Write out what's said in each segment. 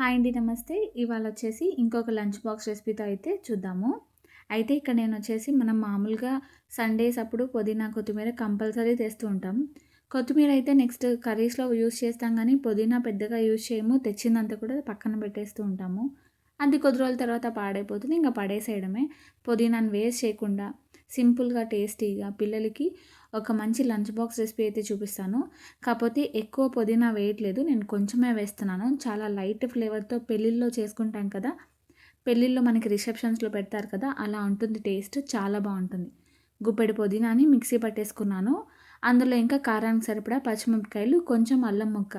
Hi అండి. నమస్తే. ఇవాళ వచ్చేసి ఇంకొక లంచ్ బాక్స్ రెసిపీతో అయితే చూద్దాము. అయితే ఇక్కడ నేనొచ్చేసి మనం మామూలుగా సండేస్ అప్పుడు పుదీనా, కొత్తిమీర కంపల్సరీ తెస్తూ ఉంటాం. కొత్తిమీర అయితే నెక్స్ట్ కర్రీస్‌లో యూజ్ చేస్తాం గానీ, పుదీనా పెద్దగా యూజ్ చేయము. తెచ్చిందంతా కూడా పక్కన పెట్టేస్తూ ఉంటాము. అది కొద్ది రోజుల తర్వాత పాడైపోతుంది. ఇంక పడేసేయడమే. పుదీనాను వేస్ట్ చేయకుండా సింపుల్‌గా, టేస్టీగా పిల్లలకి ఒక మంచి లంచ్ బాక్స్ రెసిపీ అయితే చూపిస్తాను. కాపోతే ఎక్కువ పుదీనా వేయట్లేదు. నేను కొంచెమే వేస్తున్నాను. చాలా లైట్ ఫ్లేవర్‌తో పెళ్ళిల్లో చేసుకుంటాం కదా! పెళ్ళిల్లో మనకి రిసెప్షన్స్‌లో పెడతారు కదా! అలా ఉంటుంది టేస్ట్. చాలా బావుంటుంది. గుప్పెడు పుదీనాని మిక్సీ పట్టేసుకున్నాను. అందులో ఇంకా కారానికి సరిపడా పచ్చిమిరపకాయలు, కొంచెం అల్లం ముక్క.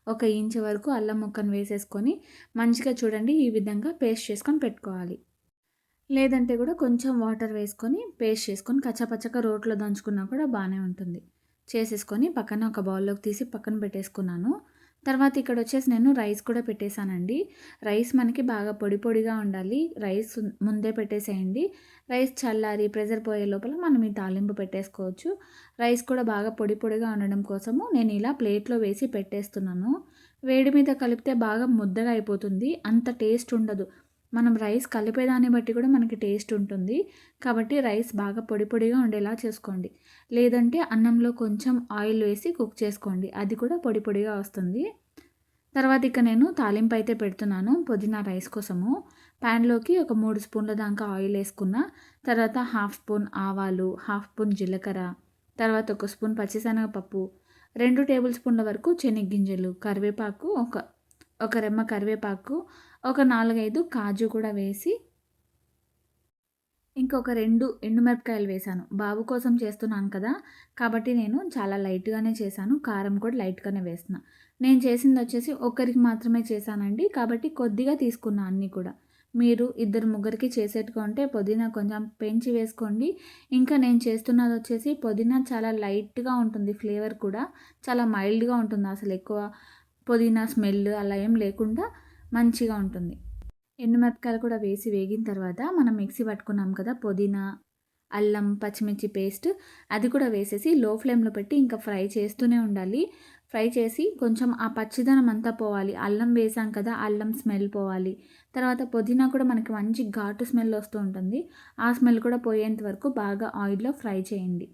ఒక ఇంచు వరకు అల్లం ముక్కను వేసేసుకొని మంచిగా చూడండి ఈ విధంగా పేస్ట్ చేసుకొని పెట్టుకోవాలి. లేదంటే కూడా కొంచెం వాటర్ వేసుకొని పేస్ట్ చేసుకొని కచ్చాపచ్చాగా రోట్లో దంచుకున్నా కూడా బాగానే ఉంటుంది. చేసేసుకొని పక్కన ఒక బౌల్లోకి తీసి పక్కన పెట్టేసుకున్నాను. తర్వాత ఇక్కడ వచ్చేసి నేను రైస్ కూడా పెట్టేశానండి. రైస్ మనకి బాగా పొడి పొడిగా ఉండాలి. రైస్ ముందే పెట్టేసేయండి. రైస్ చల్లారి ప్రెషర్ పోయే లోపల మనం ఈ తాలింపు పెట్టేసుకోవచ్చు. రైస్ కూడా బాగా పొడి పొడిగా ఉండడం కోసము నేను ఇలా ప్లేట్లో వేసి పెట్టేస్తున్నాను. వేడి మీద కలిపితే బాగా ముద్దగా అయిపోతుంది. అంత టేస్ట్ ఉండదు. మనం రైస్ కలిపేదాన్ని బట్టి కూడా మనకి టేస్ట్ ఉంటుంది. కాబట్టి రైస్ బాగా పొడి పొడిగా ఉండేలా చేసుకోండి. లేదంటే అన్నంలో కొంచెం ఆయిల్ వేసి కుక్ చేసుకోండి. అది కూడా పొడి పొడిగా వస్తుంది. తర్వాత ఇక నేను తాలింపు అయితే పెడుతున్నాను పుదీనా రైస్ కోసము. ప్యాన్‌లోకి ఒక 3 స్పూన్ల దాకా ఆయిల్ ఏసుకున్న. తర్వాత హాఫ్ స్పూన్ ఆవాలు, హాఫ్ స్పూన్ జీలకర్ర, తర్వాత ఒక స్పూన్ పచ్చిశనగపప్పు, 2 టేబుల్ స్పూన్ల వరకు శనగగింజలు, కరివేపాకు ఒక రెమ్మ కరివేపాకు, ఒక 4, 5 కాజు కూడా వేసి, ఇంకొక 2 ఎండుమిరపకాయలు వేశాను. బాబు కోసం చేస్తున్నాను కదా! కాబట్టి నేను చాలా లైట్‌గానే చేశాను. కారం కూడా లైట్‌గానే వేస్తున్నా. నేను చేసిందొచ్చేసి ఒక్కరికి మాత్రమే చేశానండి. కాబట్టి కొద్దిగా తీసుకున్నా అన్నీ కూడా. మీరు ఇద్దరు, ముగ్గురికి చేసేట్టుగా ఉంటే పుదీనా కొంచెం పెంచి వేసుకోండి. ఇంకా నేను చేస్తున్నదొచ్చేసి పుదీనా చాలా లైట్‌గా ఉంటుంది ఫ్లేవర్ కూడా. చాలా మైల్డ్‌గా ఉంటుంది. అసలు ఎక్కువ పుదీనా స్మెల్ అలా ఏం లేకుండా మంచిగా ఉంటుంది. ఎండుమిరపకాయలు కూడా వేసి వేగిన తర్వాత మనం మిక్సీ పట్టుకున్నాం కదా! పుదీనా, అల్లం, పచ్చిమిర్చి పేస్ట్ అది కూడా వేసేసి లో ఫ్లేమ్‌లో పెట్టి ఇంకా ఫ్రై చేస్తూనే ఉండాలి. ఫ్రై చేసి కొంచెం ఆ పచ్చిదనం అంతా పోవాలి. అల్లం వేసాం కదా! అల్లం స్మెల్ పోవాలి. తర్వాత పుదీనా కూడా మనకి మంచి ఘాటు స్మెల్ వస్తూ ఉంటుంది. ఆ స్మెల్ కూడా పోయేంత వరకు బాగా ఆయిల్‌లో ఫ్రై చేయండి.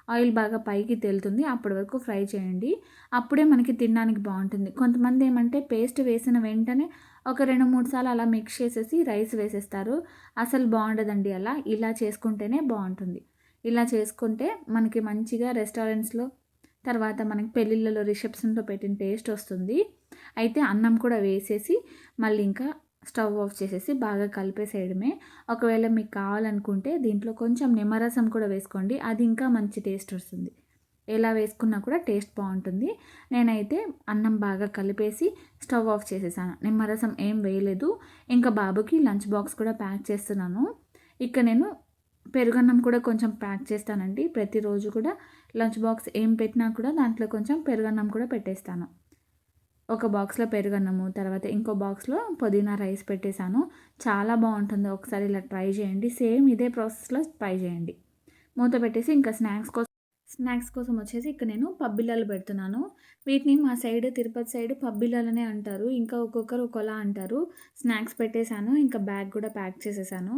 ఆయిల్ బాగా పైకి తేలుతుంది. అప్పటి వరకు ఫ్రై చేయండి. అప్పుడే మనకి తినడానికి బావుంటుంది. కొంతమంది ఏమంటే పేస్ట్ వేసిన వెంటనే ఒక 2, 3 సార్లు అలా మిక్స్ చేసేసి రైస్ వేసేస్తారు. అసలు బావుండదండి అలా. ఇలా చేసుకుంటేనే బావుంటుంది. ఇలా చేసుకుంటే మనకి మంచిగా రెస్టారెంట్స్‌లో తర్వాత మనకి పెళ్ళిళ్ళలో రిసెప్షన్‌లో పెట్టిన టేస్ట్ వస్తుంది. అయితే అన్నం కూడా వేసేసి మళ్ళీ ఇంకా స్టవ్ ఆఫ్ చేసేసి బాగా కలిపేసేయడమే. ఒకవేళ మీకు కావాలనుకుంటే దీంట్లో కొంచెం నిమ్మరసం కూడా వేసుకోండి. అది ఇంకా మంచి టేస్ట్ వస్తుంది. ఎలా వేసుకున్నా కూడా టేస్ట్ బావుంటుంది. నేనైతే అన్నం బాగా కలిపేసి స్టవ్ ఆఫ్ చేసేసాను. నిమ్మరసం ఏం వేయలేదు. ఇంకా బాబుకి లంచ్ బాక్స్ కూడా ప్యాక్ చేస్తున్నాను. ఇక నేను పెరుగన్నం కూడా కొంచెం ప్యాక్ చేస్తానండి. ప్రతిరోజు కూడా లంచ్ బాక్స్ ఏం పెట్టినా కూడా దాంట్లో కొంచెం పెరుగన్నం కూడా పెట్టేస్తాను. ఒక బాక్స్‌లో పెరుగన్నము, తర్వాత ఇంకో బాక్స్‌లో పుదీనా రైస్ పెట్టేసాను. చాలా బావుంటుంది. ఒకసారి ఇలా ట్రై చేయండి. సేమ్ ఇదే ప్రాసెస్‌లో ట్రై చేయండి. మూత పెట్టేసి ఇంకా స్నాక్స్ కోసం వచ్చేసి ఇక్కడ నేను పబ్బిళ్ళలు పెడుతున్నాను. వీటిని మా సైడ్ తిరుపతి సైడ్ పబ్బిళ్ళలనే అంటారు. ఇంకా ఒక్కొక్కరు ఒక్కోలా అంటారు. స్నాక్స్ పెట్టేసాను. ఇంకా బ్యాగ్ కూడా ప్యాక్ చేసేసాను.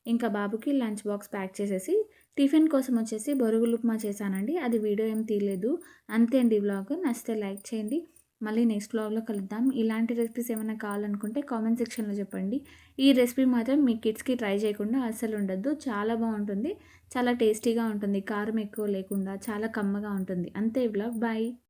ఇంకా బాబుకి లంచ్ బాక్స్ ప్యాక్ చేసేసి టిఫిన్ కోసం వచ్చేసి బొరుగులు ఉప్మా చేశానండి. అది వీడియో ఏం తీయలేదు. అంతే అండి వ్లాగ్. నచ్చితే లైక్ చేయండి. మళ్ళీ నెక్స్ట్ వ్లాగ్‌లో కలుద్దాం. ఇలాంటి రెసిపీస్ ఏమైనా కావాలనుకుంటే కామెంట్ సెక్షన్‌లో చెప్పండి. ఈ రెసిపీ మాత్రం మీ కిడ్స్‌కి ట్రై చేయకుండా అస్సలు ఉండొద్దు. చాలా బావుంటుంది. చాలా టేస్టీగా ఉంటుంది. కారం ఎక్కువ లేకుండా చాలా కమ్మగా ఉంటుంది. అంతే వ్లాగ్. బాయ్.